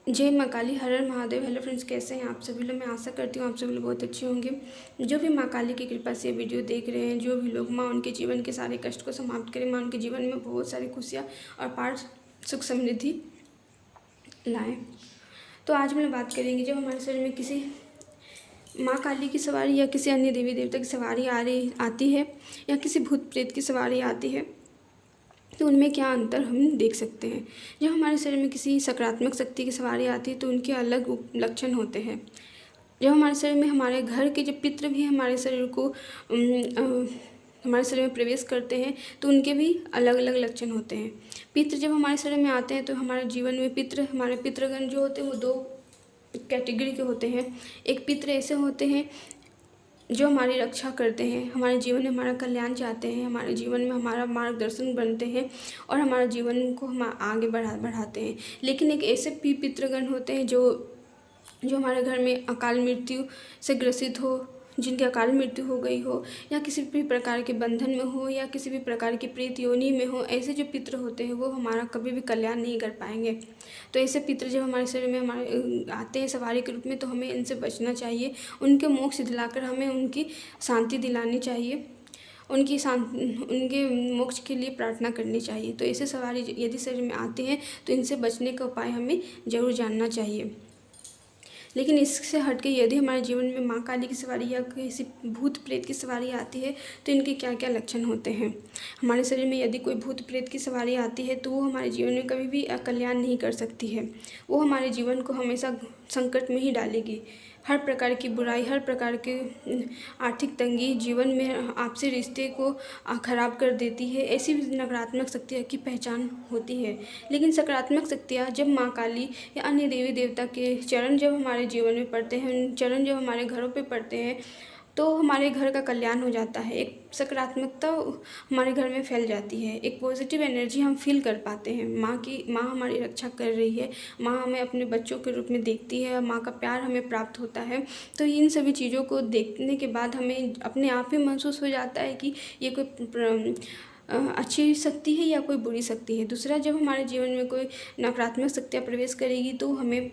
जय माँ काली, हर हर Mahadev. Hello friends, कैसे हैं आप सभी लोग। मैं आशा करती हूँ आप सभी लोग बहुत अच्छे होंगे। जो भी माँ काली की कृपा से वीडियो देख रहे हैं, जो भी लोग, माँ उनके जीवन के सारे कष्ट को समाप्त करें, माँ उनके जीवन में बहुत सारी खुशियाँ और पार सुख समृद्धि लाएँ। तो आज हम लोग बात करेंगे, जब हमारे शरीर में किसी माँ काली की सवारी या किसी अन्य देवी देवता की सवारी आती है, या किसी भूत प्रेत की सवारी आती है, तो उनमें क्या अंतर हम देख सकते हैं। जब हमारे शरीर में किसी सकारात्मक शक्ति की सवारी आती है तो उनके अलग लक्षण होते हैं। जब हमारे शरीर में हमारे घर के जब पितृ भी हमारे शरीर को हमारे शरीर में प्रवेश करते हैं तो उनके भी अलग अलग लक्षण होते हैं। पितृ जब हमारे शरीर में आते हैं तो हमारे जीवन में हमारे पितृगण जो होते हैं वो दो कैटेगरी के होते हैं। एक पितृ ऐसे होते हैं जो हमारी रक्षा करते हैं, हमारे जीवन में हमारा कल्याण चाहते हैं, हमारे जीवन में हमारा मार्गदर्शन बनते हैं और हमारे जीवन को हम आगे बढ़ाते हैं। लेकिन एक ऐसे भी पितृगण होते हैं जो हमारे घर में अकाल मृत्यु से ग्रसित हो, जिनकी अकाल मृत्यु हो गई हो, या किसी भी प्रकार के बंधन में हो, या किसी भी प्रकार की प्रेत योनि में हो, ऐसे जो पितृ होते हैं वो हमारा कभी भी कल्याण नहीं कर पाएंगे। तो ऐसे पितृ जब हमारे शरीर में हमारे आते हैं सवारी के रूप में, तो हमें इनसे बचना चाहिए। उनके मोक्ष दिलाकर हमें उनकी शांति दिलानी चाहिए, उनके मोक्ष के लिए प्रार्थना करनी चाहिए। तो ऐसे सवारी यदि शरीर में आते हैं तो इनसे बचने का उपाय हमें ज़रूर जानना चाहिए। लेकिन इससे हटके यदि हमारे जीवन में माँ काली की सवारी या किसी भूत प्रेत की सवारी आती है तो इनके क्या क्या लक्षण होते हैं। हमारे शरीर में यदि कोई भूत प्रेत की सवारी आती है तो वो हमारे जीवन में कभी भी कल्याण नहीं कर सकती है। वो हमारे जीवन को हमेशा संकट में ही डालेगी। हर प्रकार की बुराई, हर प्रकार के आर्थिक तंगी, जीवन में आपसी रिश्ते को खराब कर देती है। ऐसी नकारात्मक शक्तियों की पहचान होती है। लेकिन सकारात्मक शक्तियाँ जब माँ काली या अन्य देवी देवता के चरण जब हमारे जीवन में पड़ते हैं, उन चरण जब हमारे घरों पे पड़ते हैं तो हमारे घर का कल्याण हो जाता है। एक सकारात्मकता हमारे घर में फैल जाती है, एक पॉजिटिव एनर्जी हम फील कर पाते हैं। माँ हमारी रक्षा कर रही है, माँ हमें अपने बच्चों के रूप में देखती है, माँ का प्यार हमें प्राप्त होता है। तो इन सभी चीज़ों को देखने के बाद हमें अपने आप ही महसूस हो जाता है कि ये कोई अच्छी शक्ति है या कोई बुरी शक्ति है। दूसरा, जब हमारे जीवन में कोई नकारात्मक शक्तियाँ प्रवेश करेगी तो हमें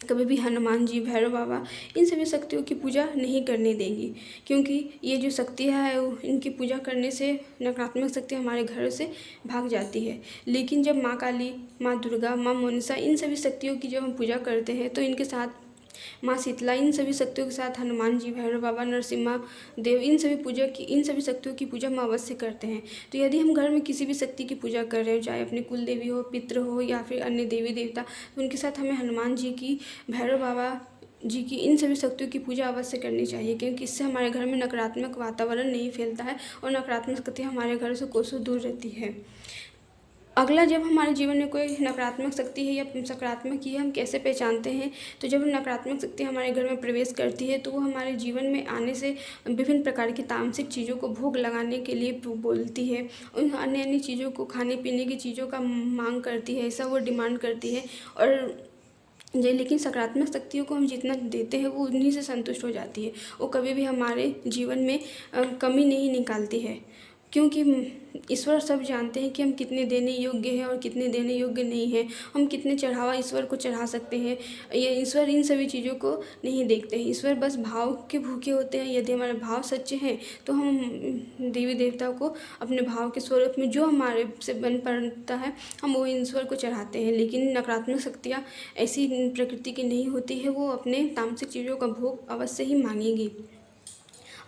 कभी भी हनुमान जी, भैरव बाबा, इन सभी शक्तियों की पूजा नहीं करने देंगी, क्योंकि ये जो शक्तियाँ है इनकी पूजा करने से नकारात्मक शक्ति हमारे घर से भाग जाती है। लेकिन जब माँ काली, माँ दुर्गा, माँ मनसा, इन सभी शक्तियों की जब हम पूजा करते हैं तो इनके साथ माँ शीतला, इन सभी शक्तियों के साथ हनुमान जी, भैरव बाबा, नरसिम्हा देव, इन सभी शक्तियों की पूजा हम अवश्य करते हैं। तो यदि हम घर में किसी भी शक्ति की पूजा कर रहे हो, चाहे अपने कुल देवी हो, पितृ हो, या फिर अन्य देवी देवता, तो उनके साथ हमें हनुमान जी की, भैरव बाबा जी की, इन सभी शक्तियों की पूजा अवश्य करनी चाहिए, क्योंकि इससे हमारे घर में नकारात्मक वातावरण नहीं फैलता है और नकारात्मक शक्ति हमारे घर से कोसों दूर रहती है। अगला, जब हमारे जीवन में कोई नकारात्मक शक्ति है या सकारात्मक ही है, हम कैसे पहचानते हैं। तो जब नकारात्मक शक्ति हमारे घर में प्रवेश करती है तो वो हमारे जीवन में आने से विभिन्न प्रकार की तामसिक चीज़ों को भोग लगाने के लिए बोलती है, उन अन्य अन्य चीज़ों को, खाने पीने की चीज़ों का मांग करती है, ऐसा वो डिमांड करती है। और लेकिन सकारात्मक शक्तियों को हम जितना देते हैं वो उन्हीं से संतुष्ट हो जाती है। वो कभी भी हमारे जीवन में कमी नहीं निकालती है, क्योंकि ईश्वर सब जानते हैं कि हम कितने देने योग्य हैं और कितने देने योग्य नहीं हैं। हम कितने चढ़ावा ईश्वर को चढ़ा सकते हैं, ये ईश्वर इन सभी चीज़ों को नहीं देखते हैं। ईश्वर बस भाव के भूखे होते हैं। यदि हमारे भाव सच्चे हैं तो हम देवी देवता को अपने भाव के स्वरूप में जो हमारे से बन पड़ता है हम वो ईश्वर को चढ़ाते हैं। लेकिन नकारात्मक शक्तियाँ ऐसी प्रकृति की नहीं होती है, वो अपने तामसिक चीज़ों का भोग अवश्य ही मांगेगी।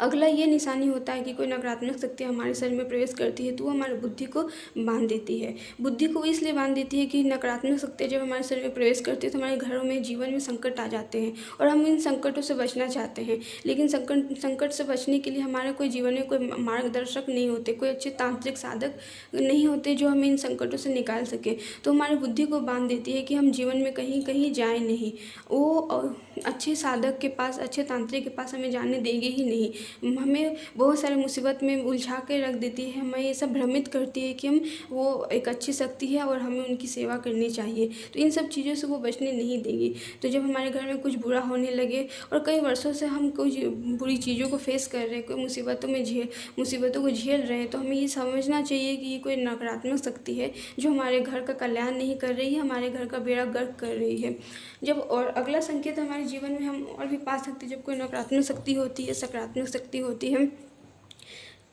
अगला ये निशानी होता है कि कोई नकारात्मक शक्ति हमारे शरीर में प्रवेश करती है तो वो हमारी बुद्धि को बांध देती है। बुद्धि को इसलिए बांध देती है कि नकारात्मक शक्ति जब हमारे शरीर में प्रवेश करती है तो हमारे घरों में, जीवन में संकट आ जाते हैं और हम इन संकटों से बचना चाहते हैं। लेकिन संकट से बचने के लिए हमारे कोई जीवन में कोई मार्गदर्शक नहीं होते, कोई अच्छे तांत्रिक साधक नहीं होते जो हमें इन संकटों से निकाल सके। तो हमारी बुद्धि को बांध देती है कि हम जीवन में कहीं कहीं जाए नहीं, वो अच्छे साधक के पास, अच्छे तांत्रिक के पास हमें जाने देंगे ही नहीं। हमें बहुत सारे मुसीबत में उलझा के रख देती है, हमें ये सब भ्रमित करती है कि हम वो एक अच्छी शक्ति है और हमें उनकी सेवा करनी चाहिए। तो इन सब चीज़ों से वो बचने नहीं देगी। तो जब हमारे घर में कुछ बुरा होने लगे और कई वर्षों से हम कुछ बुरी चीज़ों को फेस कर रहे हैं, कोई मुसीबतों को झेल रहे हैं, तो हमें ये समझना चाहिए कि ये कोई नकारात्मक शक्ति है जो हमारे घर का कल्याण नहीं कर रही है, हमारे घर का बेड़ा गर्क कर रही है। जब और अगला संकेत हमारे जीवन में हम और भी पा सकते हैं, जब कोई नकारात्मक शक्ति होती है, सकारात्मक शक्ति होती है।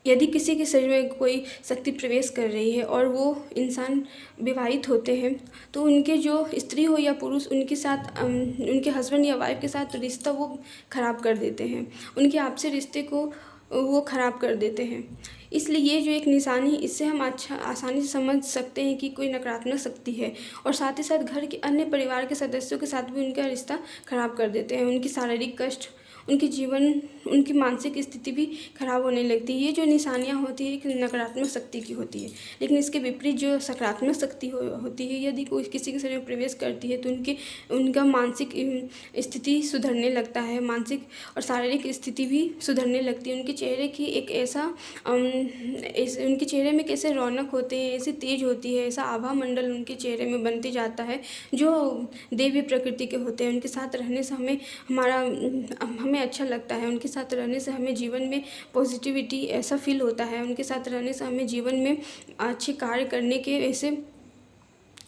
यदि किसी के शरीर में कोई शक्ति प्रवेश कर रही है और वो इंसान विवाहित होते हैं, तो उनके जो स्त्री हो या पुरुष, उनके साथ उनके हस्बैंड या वाइफ के साथ रिश्ता वो ख़राब कर देते हैं, उनके आपसी रिश्ते को वो ख़राब कर देते हैं। इसलिए ये जो एक निशानी, इससे हम आसानी से समझ सकते हैं कि कोई नकारात्मक शक्ति है, और साथ ही साथ घर के अन्य परिवार के सदस्यों के साथ भी उनका रिश्ता ख़राब कर देते हैं। उनकी शारीरिक कष्ट, उनकी मानसिक स्थिति भी खराब होने लगती है। ये जो निशानियाँ होती है एक नकारात्मक शक्ति की होती है। लेकिन इसके विपरीत जो सकारात्मक शक्ति होती है, यदि कोई किसी के शरीर में प्रवेश करती है तो उनका मानसिक स्थिति सुधरने लगता है, मानसिक और शारीरिक स्थिति भी सुधरने लगती है। उनके चेहरे की एक उनके चेहरे में कैसे रौनक होते हैं, ऐसी तेज होती है, ऐसा आभा मंडल उनके चेहरे में बनते जाता है जो देवी प्रकृति के होते हैं। उनके साथ रहने से हमें अच्छा लगता है, उनके साथ रहने से हमें जीवन में पॉजिटिविटी ऐसा फील होता है, उनके साथ रहने से हमें जीवन में अच्छे कार्य करने के ऐसे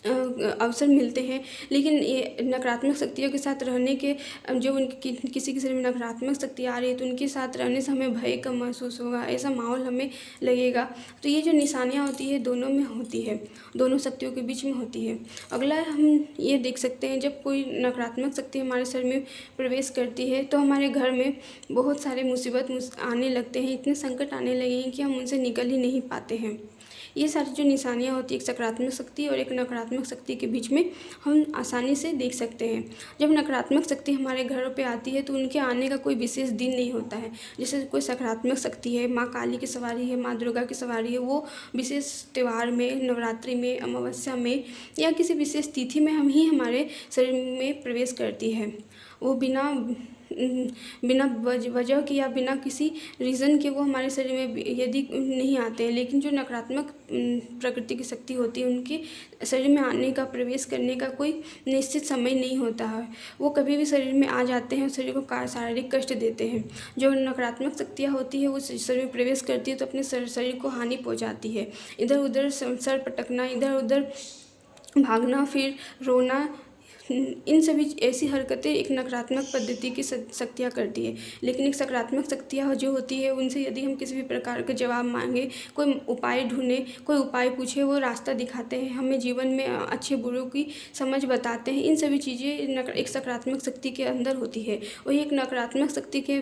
अवसर मिलते हैं। लेकिन ये नकारात्मक शक्तियों के साथ रहने के जो किसी के शरीर में नकारात्मक शक्ति आ रही है तो उनके साथ रहने से हमें भय का महसूस होगा, ऐसा माहौल हमें लगेगा। तो ये जो निशानियाँ होती है दोनों में होती है, दोनों शक्तियों के बीच में होती है। अगला हम ये देख सकते हैं, जब कोई नकारात्मक शक्ति हमारे शरीर में प्रवेश करती है तो हमारे घर में बहुत सारे मुसीबत आने लगते हैं, इतने संकट आने लगे हैं कि हम उनसे निकल ही नहीं पाते हैं। ये सारी जो निशानियाँ होती है एक सकारात्मक शक्ति और एक नकारात्मक शक्ति के बीच में हम आसानी से देख सकते हैं। जब नकारात्मक शक्ति हमारे घरों पे आती है तो उनके आने का कोई विशेष दिन नहीं होता है। जैसे कोई सकारात्मक शक्ति है, माँ काली की सवारी है, माँ दुर्गा की सवारी है, वो विशेष त्यौहार में, नवरात्रि में, अमावस्या में या किसी विशेष तिथि में हमारे शरीर में प्रवेश करती है। वो बिना वजह के या बिना किसी रीज़न के वो हमारे शरीर में यदि नहीं आते हैं। लेकिन जो नकारात्मक प्रकृति की शक्ति होती है, उनके शरीर में आने का, प्रवेश करने का कोई निश्चित समय नहीं होता है, वो कभी भी शरीर में आ जाते हैं और शरीर को शारीरिक कष्ट देते हैं। जो नकारात्मक शक्तियाँ होती है वो शरीर में प्रवेश करती है तो अपने शरीर को हानि पहुँचाती है। इधर उधर सर पटकना, इधर उधर भागना, फिर रोना, इन सभी ऐसी हरकतें एक नकारात्मक पद्धति की शक्तियाँ करती है। लेकिन एक सकारात्मक शक्तियाँ जो होती है, उनसे यदि हम किसी भी प्रकार का जवाब मांगे, कोई उपाय ढूंढें, कोई उपाय पूछे, वो रास्ता दिखाते हैं, हमें जीवन में अच्छे बुरों की समझ बताते हैं। इन सभी चीज़ें एक सकारात्मक शक्ति के अंदर होती है। वही एक नकारात्मक शक्ति के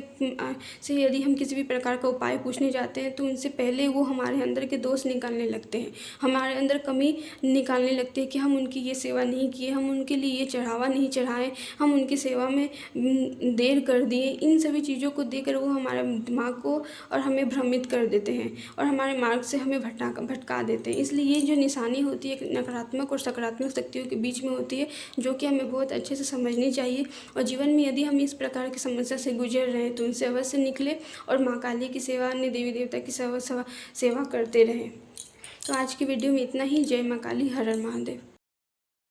से यदि हम किसी भी प्रकार का उपाय पूछने जाते हैं तो उनसे पहले वो हमारे अंदर के दोष निकालने लगते हैं, हमारे अंदर कमी निकालने लगते हैं कि हम उनकी ये सेवा नहीं किए, हम उनके लिए ये चढ़ावा नहीं चढ़ाए, हम उनकी सेवा में देर कर दिए। इन सभी चीज़ों को देकर वो हमारे दिमाग को और हमें भ्रमित कर देते हैं और हमारे मार्ग से हमें भटका देते हैं। इसलिए ये जो निशानी होती है एक नकारात्मक और सकारात्मक शक्तियों के बीच में होती है, जो कि हमें बहुत अच्छे से समझनी चाहिए। और जीवन में यदि हम इस प्रकार की समस्या से गुजर रहे हैं तो उनसे अवश्य निकले और माँ काली की सेवा, अन्य देवी देवता की सेवा करते रहें। तो आज की वीडियो में इतना ही। जय माँ काली, हर हर महादेव।